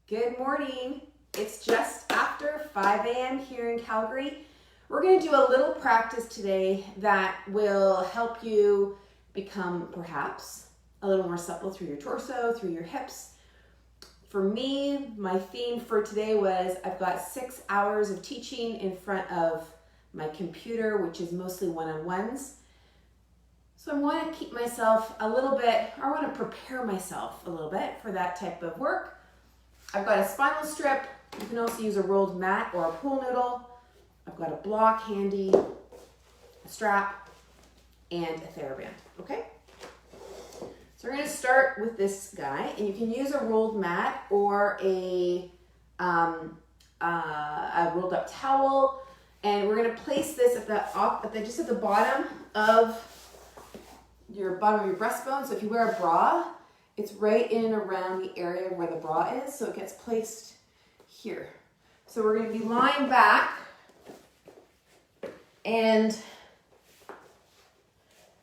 Good morning. It's just after 5 a.m. here in Calgary. We're going to do a little practice today that will help you become perhaps a little more supple through your torso, through your hips. For me, my theme for today was I've got 6 hours of teaching in front of my computer, which is mostly one-on-ones. So I want to keep myself a little bit, or I want to prepare myself a little bit for that type of work. I've got a spinal strip. You can also use a rolled mat or a pool noodle. I've got a block handy, a strap, and a Theraband, okay? So we're going to start with this guy, and you can use a rolled mat or a rolled up towel, and we're going to place this just at the bottom of your breastbone. So if you wear a bra, it's right in and around the area where the bra is, so it gets placed here. So we're going to be lying back, and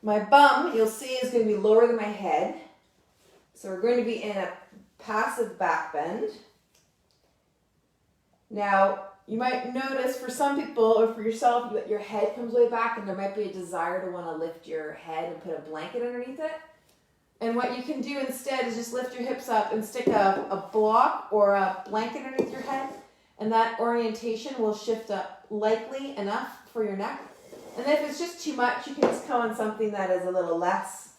my bum, you'll see, is going to be lower than my head. So we're going to be in a passive back bend. Now, you might notice for some people, or for yourself, that your head comes way back, and there might be a desire to want to lift your head and put a blanket underneath it. And what you can do instead is just lift your hips up and stick a block or a blanket underneath your head, and that orientation will shift up likely enough for your neck. And then if it's just too much, you can just come on something that is a little less,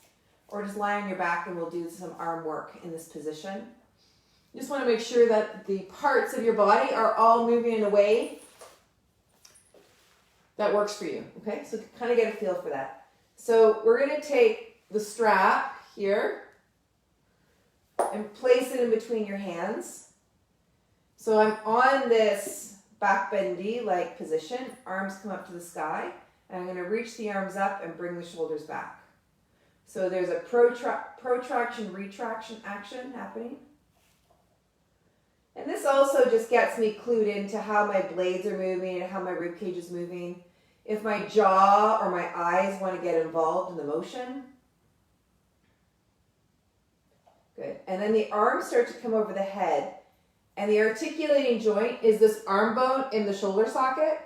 or just lie on your back and we'll do some arm work in this position. You just want to make sure that the parts of your body are all moving in a way that works for you, okay? So kind of get a feel for that. So we're going to take the strap here and place it in between your hands. So I'm on this back bendy like position, arms come up to the sky, and I'm going to reach the arms up and bring the shoulders back. So there's a protraction, retraction action happening. And this also just gets me clued into how my blades are moving and how my rib cage is moving. If my jaw or my eyes want to get involved in the motion. Good. And then the arms start to come over the head. And the articulating joint is this arm bone in the shoulder socket.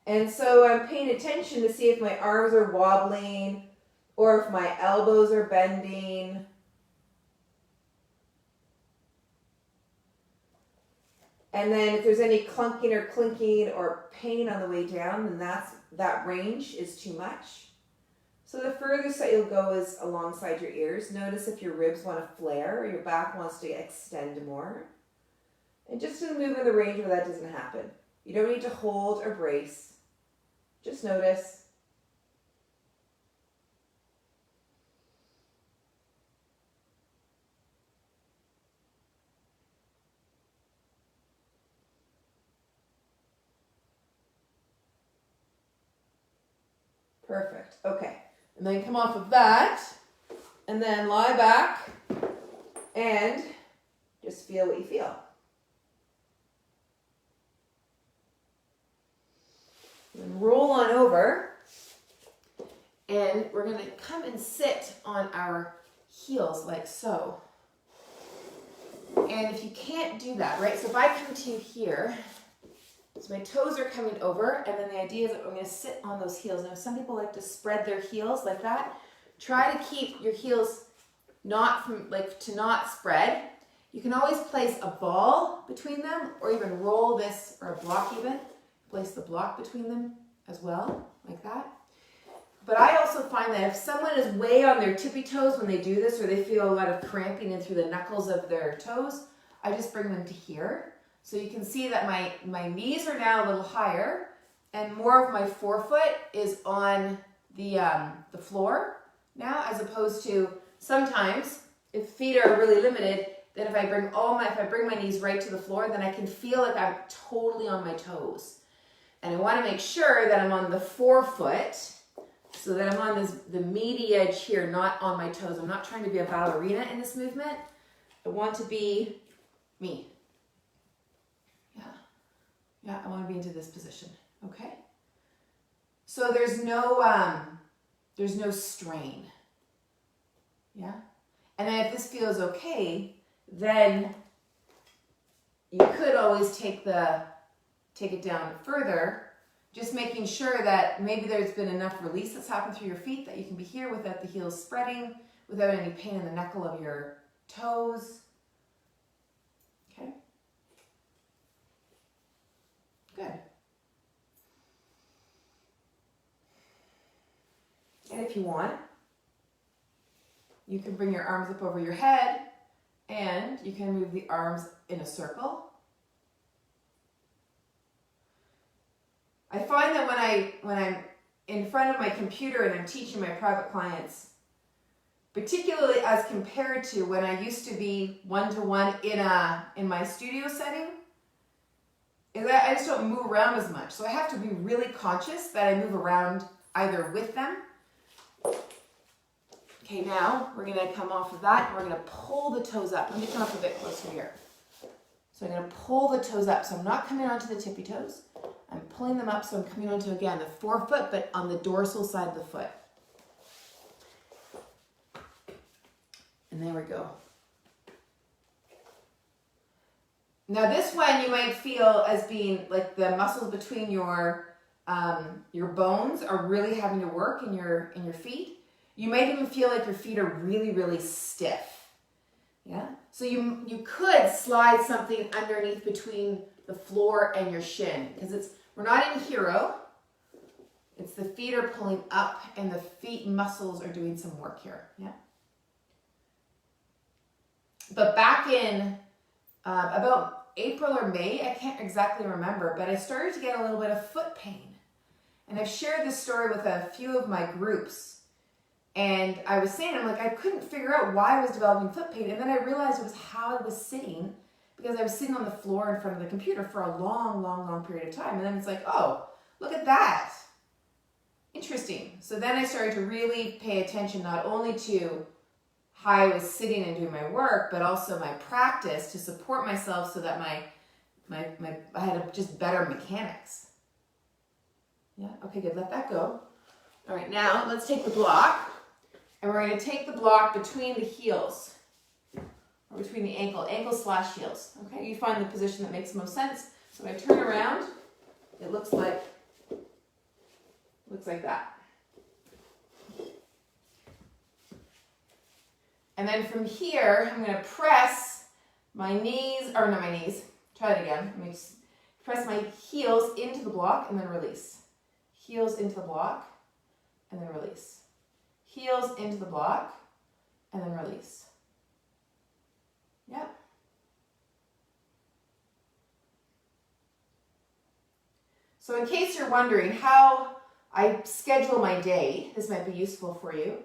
And so I'm paying attention to see if my arms are wobbling or if my elbows are bending. And then if there's any clunking or clinking or pain on the way down, then that range is too much. So the furthest that you'll go is alongside your ears. Notice if your ribs want to flare or your back wants to extend more. And just to move in the range where that doesn't happen. You don't need to hold or brace. Just notice. Perfect. Okay. And then come off of that, and then lie back, and just feel what you feel. And then roll on over, and we're going to come and sit on our heels like so. And if you can't do that, right, so if I come to you here, so my toes are coming over, and then the idea is that I'm going to sit on those heels. Now, some people like to spread their heels like that. Try to keep your heels not spread. You can always place a ball between them, or even roll this, or a block even. Place the block between them as well, like that. But I also find that if someone is way on their tippy toes when they do this, or they feel a lot of cramping in through the knuckles of their toes, I just bring them to here. So you can see that my knees are now a little higher, and more of my forefoot is on the floor now, as opposed to sometimes if feet are really limited, then if I bring my knees right to the floor, then I can feel like I'm totally on my toes. And I want to make sure that I'm on the forefoot, so that I'm on the meaty edge here, not on my toes. I'm not trying to be a ballerina in this movement. I want to be me. Yeah, I want to be into this position, okay? So there's no strain, yeah? And then if this feels okay, then You could always take it down further, just making sure that maybe there's been enough release that's happened through your feet that you can be here without the heels spreading, without any pain in the knuckle of your toes. Okay. Good. And if you want, you can bring your arms up over your head and you can move the arms in a circle. I find that when I'm in front of my computer and I'm teaching my private clients, particularly as compared to when I used to be one-to-one in my studio setting, is that I just don't move around as much. So I have to be really conscious that I move around either with them. Okay, now we're going to come off of that and we're going to pull the toes up. Let me come up a bit closer here. So I'm going to pull the toes up. So I'm not coming onto the tippy toes. I'm pulling them up, so I'm coming onto, again, the forefoot, but on the dorsal side of the foot. And there we go. Now this one you might feel as being like the muscles between your bones are really having to work in your feet. You might even feel like your feet are really, really stiff. Yeah? So you could slide something underneath between the floor and your shin, because we're not in hero. It's the feet are pulling up and the feet muscles are doing some work here. Yeah. But back in about April or May, I can't exactly remember, but I started to get a little bit of foot pain. And I've shared this story with a few of my groups. And I was saying, I'm like, I couldn't figure out why I was developing foot pain. And then I realized it was how I was sitting, because I was sitting on the floor in front of the computer for a long, long, long period of time. And then it's like, oh, look at that. Interesting. So then I started to really pay attention not only to how I was sitting and doing my work, but also my practice to support myself so that I had just better mechanics. Yeah, okay, good. Let that go. All right, now let's take the block. And we're going to take the block between the heels, or between the ankle/heels. Okay, you find the position that makes most sense. So if I turn around, it looks like that. And then from here, I'm going to press my knees, or not my knees, try it again. Let me just press my heels into the block and then release. Heels into the block and then release. Heels into the block, and then release. Yep. So in case you're wondering how I schedule my day, this might be useful for you,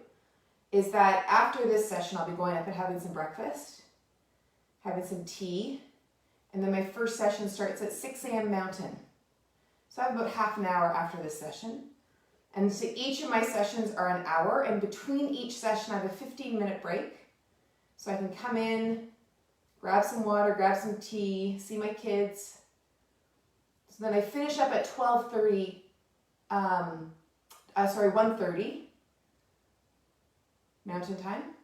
is that after this session, I'll be going up and having some breakfast, having some tea, and then my first session starts at 6 a.m. Mountain. So I have about half an hour after this session. And so each of my sessions are an hour, and between each session I have a 15-minute break. So I can come in, grab some water, grab some tea, see my kids. So then I finish up at 1:30 Mountain Time.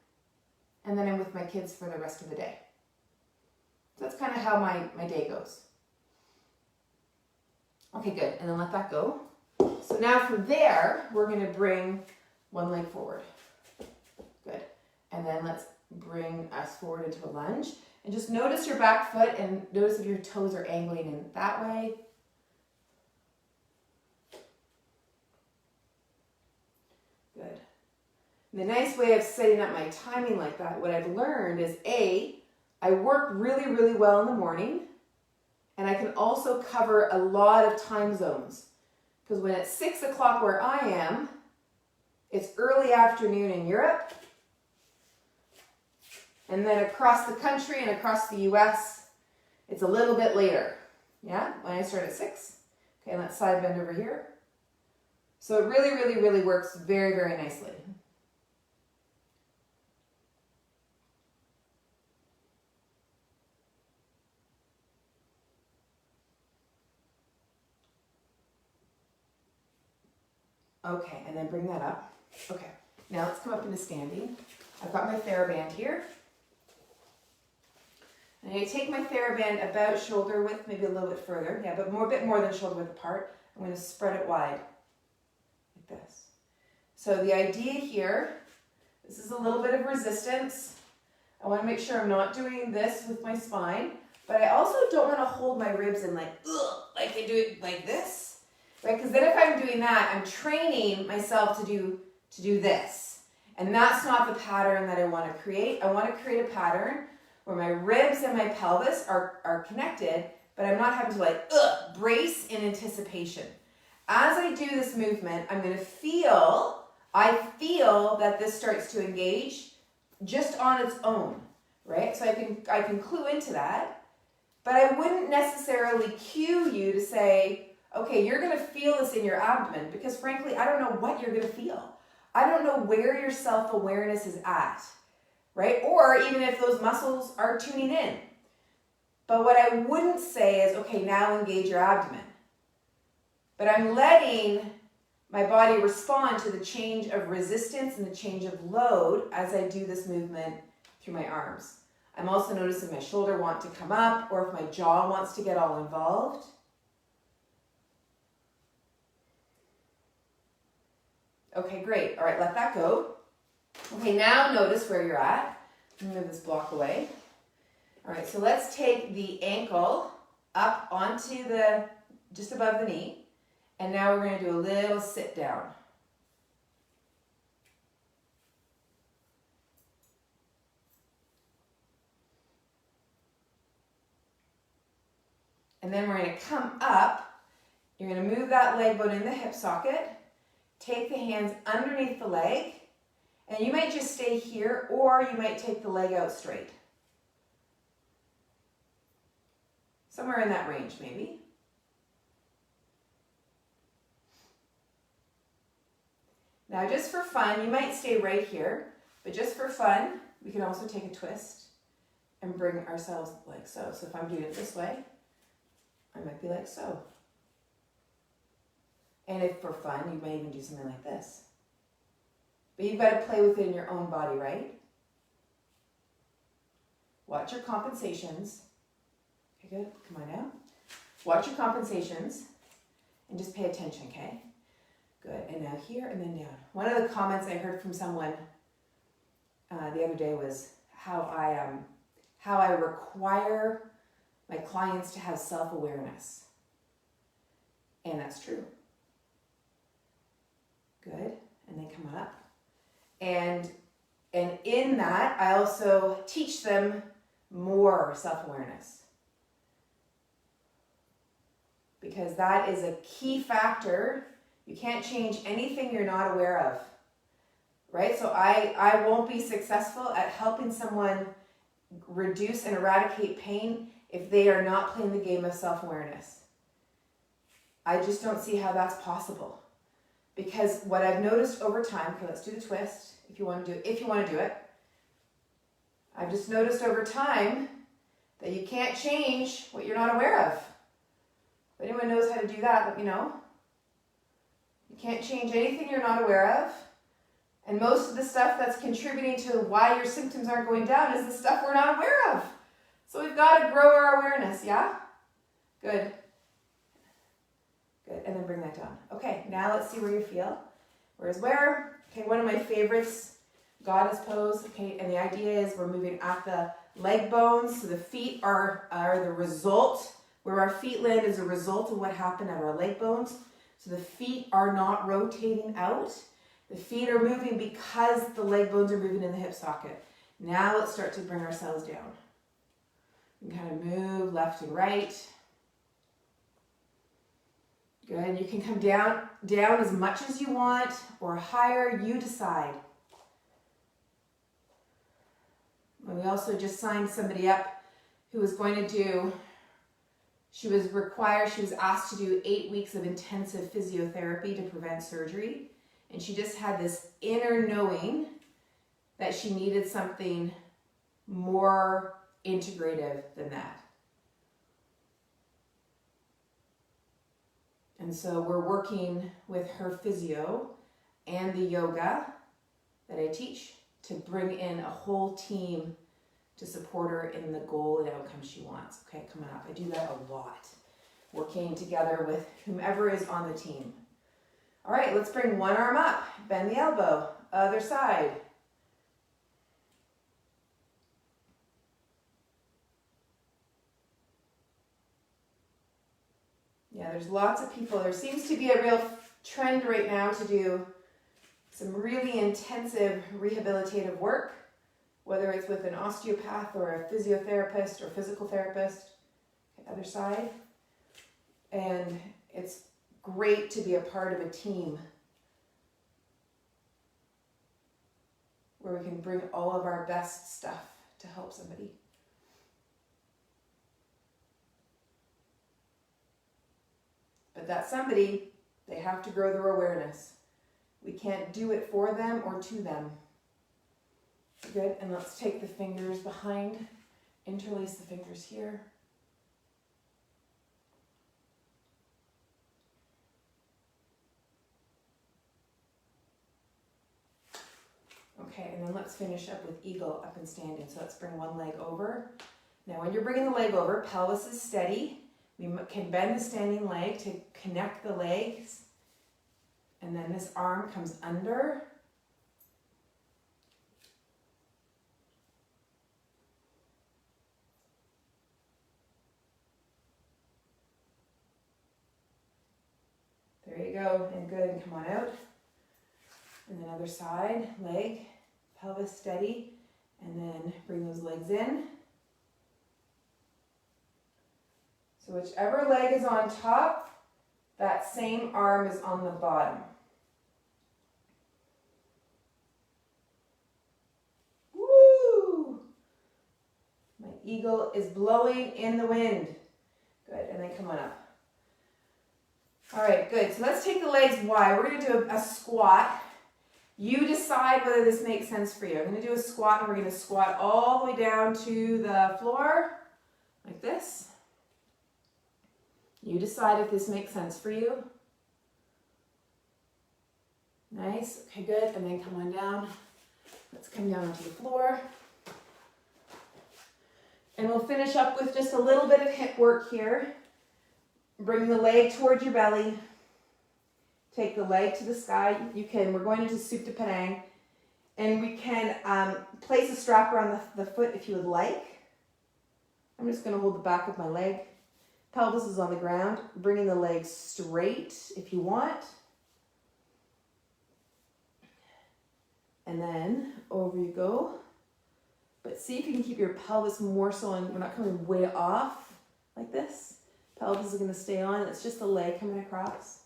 And then I'm with my kids for the rest of the day. So that's kind of how my day goes. Okay, good. And then let that go. So now from there, we're going to bring one leg forward. Good. And then let's bring us forward into a lunge. And just notice your back foot and notice if your toes are angling in that way. Good. And the nice way of setting up my timing like that, what I've learned is I work really, really well in the morning. And I can also cover a lot of time zones. Because when it's 6 o'clock where I am, it's early afternoon in Europe. And then across the country and across the US, it's a little bit later. Yeah, when I start at 6. Okay, let's side bend over here. So it really, really, really works very, very nicely. Okay, and then bring that up. Okay, now let's come up into standing. I've got my Theraband here. And I take my Theraband about shoulder width, maybe a little bit further. Yeah, but a bit more than shoulder width apart. I'm going to spread it wide, like this. So the idea here, this is a little bit of resistance. I want to make sure I'm not doing this with my spine, but I also don't want to hold my ribs in like I do it like this, right? Because then if I'm doing that, I'm training myself to do this. And that's not the pattern that I want to create. I want to create a pattern where my ribs and my pelvis are connected, but I'm not having to like brace in anticipation. As I do this movement, I'm going to feel that this starts to engage just on its own, right? So I can clue into that, but I wouldn't necessarily cue you to say, okay, you're going to feel this in your abdomen, because frankly, I don't know what you're going to feel. I don't know where your self-awareness is at, right? Or even if those muscles are tuning in. But what I wouldn't say is, okay, now engage your abdomen. But I'm letting my body respond to the change of resistance and the change of load as I do this movement through my arms. I'm also noticing my shoulder want to come up, or if my jaw wants to get all involved. Okay, great. All right, let that go. Okay, now notice where you're at. Move this block away. All right, so let's take the ankle up onto just above the knee. And now we're going to do a little sit down. And then we're going to come up. You're going to move that leg bone in the hip socket. Take the hands underneath the leg. And you might just stay here, or you might take the leg out straight. Somewhere in that range, maybe. Now, just for fun, you might stay right here, but just for fun, we can also take a twist and bring ourselves like so. So if I'm doing it this way, I might be like so. And if for fun, you might even do something like this. But you've got to play with it in your own body, right? Watch your compensations. Okay, good. Come on now. Watch your compensations and just pay attention, okay? Good. And now here and then down. One of the comments I heard from someone the other day was how I require my clients to have self-awareness. And that's true. Good. And then come up. And in that, I also teach them more self-awareness. Because that is a key factor. You can't change anything you're not aware of, right? So I won't be successful at helping someone reduce and eradicate pain if they are not playing the game of self-awareness. I just don't see how that's possible. Because what I've noticed over time, okay, let's do the twist, if you want to do it. I've just noticed over time that you can't change what you're not aware of. If anyone knows how to do that, let me know. You can't change anything you're not aware of. And most of the stuff that's contributing to why your symptoms aren't going down is the stuff we're not aware of. So we've got to grow our awareness, yeah? Good. Good, and then bring that down. Okay, now let's see where you feel. Where's where? Okay, one of my favorites, goddess pose. Okay, and the idea is we're moving at the leg bones, so the feet are the result. Where our feet land is a result of what happened at our leg bones. So the feet are not rotating out. The feet are moving because the leg bones are moving in the hip socket. Now let's start to bring ourselves down. You can kind of move left and right. Good. You can come down as much as you want or higher, you decide. And we also just signed somebody up who was going to do, she was asked to do 8 weeks of intensive physiotherapy to prevent surgery. And she just had this inner knowing that she needed something more integrative than that. And so we're working with her physio and the yoga that I teach to bring in a whole team to support her in the goal and outcome she wants. Okay, coming up. I do that a lot. Working together with whomever is on the team. All right, let's bring one arm up. Bend the elbow. Other side. Yeah, there's lots of people. There seems to be a real trend right now to do some really intensive rehabilitative work, whether it's with an osteopath or a physiotherapist or physical therapist. Okay, other side. And it's great to be a part of a team where we can bring all of our best stuff to help somebody. But that somebody, they have to grow their awareness. We can't do it for them or to them. Good, and let's take the fingers behind, interlace the fingers here. Okay, and then let's finish up with eagle, up and standing. So let's bring one leg over. Now when you're bringing the leg over, pelvis is steady. We can bend the standing leg to connect the legs. And then this arm comes under. There you go, and good, and come on out. And then other side, leg, pelvis steady, and then bring those legs in. So whichever leg is on top, that same arm is on the bottom. Woo! My eagle is blowing in the wind. Good, and then come on up. All right, good. So let's take the legs wide. We're going to do a squat. You decide whether this makes sense for you. I'm going to do a squat, and we're going to squat all the way down to the floor, like this. You decide if this makes sense for you. Nice. Okay, good. And then come on down. Let's come down onto the floor. And we'll finish up with just a little bit of hip work here. Bring the leg towards your belly. Take the leg to the sky. We're going into Supta Padang. And we can place a strap around the foot if you would like. I'm just going to hold the back of my leg. Pelvis is on the ground. Bringing the legs straight if you want. And then over you go. But see if you can keep your pelvis more so on. We're not coming way off like this. Pelvis is going to stay on. It's just the leg coming across.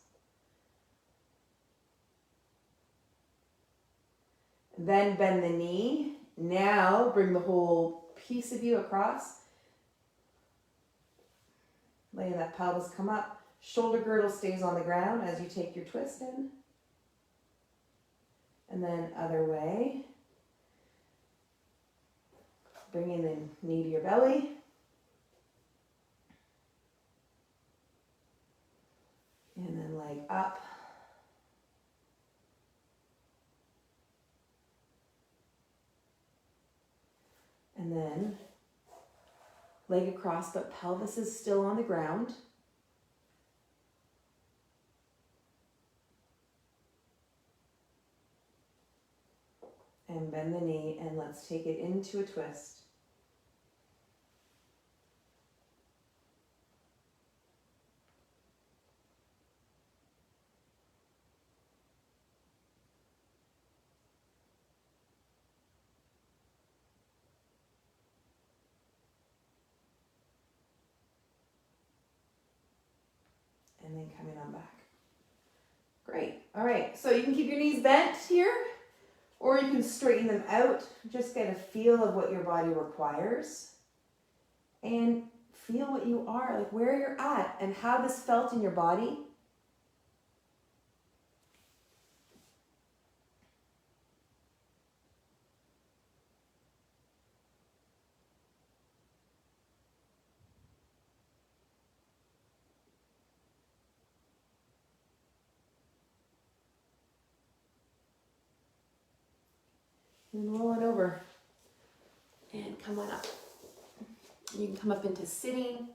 Then bend the knee. Now bring the whole piece of you across. Letting that pelvis come up. Shoulder girdle stays on the ground as you take your twist in. And then other way. Bringing the knee to your belly. And then leg up. And then leg across, but pelvis is still on the ground. And bend the knee, and let's take it into a twist. And then coming on back. Great. All right, so you can keep your knees bent here, or you can straighten them out. Just get a feel of what your body requires. And feel what you are, like where you're at and how this felt in your body. And roll it over. And come come on up. You can come up into sitting.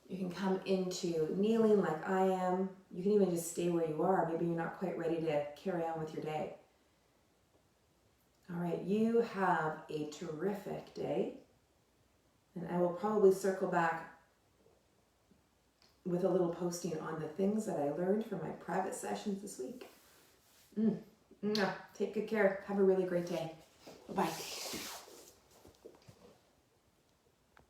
You can come into kneeling like I am. You can even just stay where you are. Maybe you're not quite ready to carry on with your day. All right, you have a terrific day. And I will probably circle back with a little posting on the things that I learned from my private sessions this week. Take good care. Have a really great day. Bye-bye.